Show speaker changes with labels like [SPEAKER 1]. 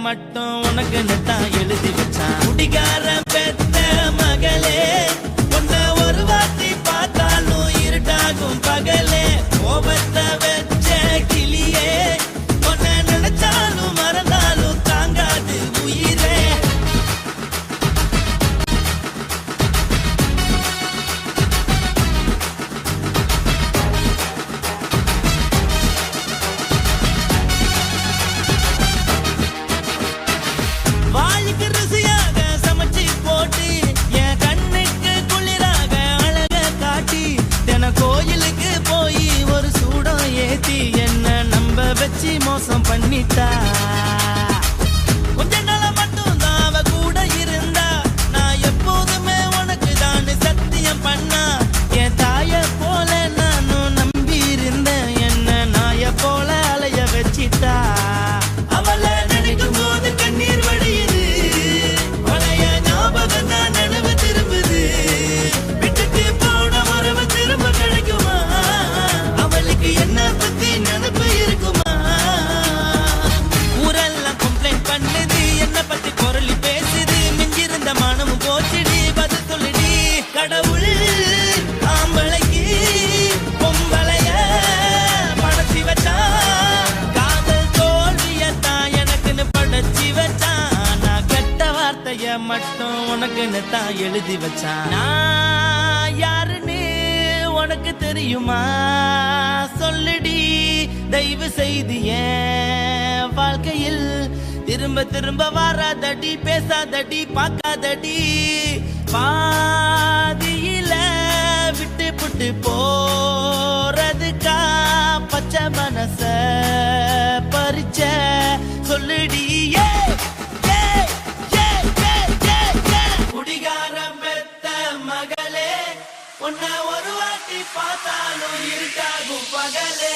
[SPEAKER 1] மட்டும் உனக்குன்னு தான் எழுதி வச்சான். குடிகார பெத்த மகளே, உன்னை ஒரு வாட்டி பார்த்தாலும் இருட்டாகும் பகலே. கோபத்தை வச்ச கிளியே, உன்னை நினைச்சாலும் மறந்தாலும் தாங்காது உயிரே. வாய்க்கு ருசியாக சமைச்சு போட்டு என் கண்ணுக்கு குளிராக அழக காட்டி, தின கோயிலுக்கு போய் ஒரு சூடம் ஏத்தி என்ன நம்ப வச்சு மோசம் பண்ணிட்டா. கொஞ்ச நாள மட்டும் தான் அவ கூட இருந்தா, நான் எப்போதுமே உனக்கு தான் சத்தியம் பண்ணா. என் தாய போல நானும் நம்பி இருந்தேன், என்ன நாய போல அலைய வச்சிட்டா. அவளை நினைக்கும் போது கண்ணீர் வடியுது, பழைய ஞாபகம் தான் நினைவு திரும்புது. விட்டுட்டு போன உறவு திரும்ப கிடைக்குமா? அவளுக்கு என்ன பத்தி நினைப்பு இருக்குமா? ஊரெல்லாம் கம்ப்ளைண்ட் பண்ணுது, என்ன பத்தி பொருளி பேசுது. மிஞ்சிருந்த மானமும் போச்சுடி, பதில் சொல்லுடி. கடவுள் ஆம்பளைக்கு பொம்பளைய படைச்சி வச்சான், காதல் தோல்வியத்தான் எனக்குன்னு படைச்சி வச்சான். நான் கெட்ட வார்த்தைய மட்டும் உனக்குன்னு தான் எழுதி வச்சான். நான் யாருன்னு உனக்கு தெரியுமா? சொல்லுடி தயவு செய்து என் வாழ்க்கையில் திரும்ப திரும்ப வராதடி, பேசாதடி, பார்க்காதடி. பாதியில விட்டு புட்டு போறதுக்கா பச்சை மனச பறிச்ச சொல்லுடி. குடிகாரம் பெத்த மகளே, உன்னை ஒரு வாட்டி பார்த்தாலும் இருட்டாகும் பகலே.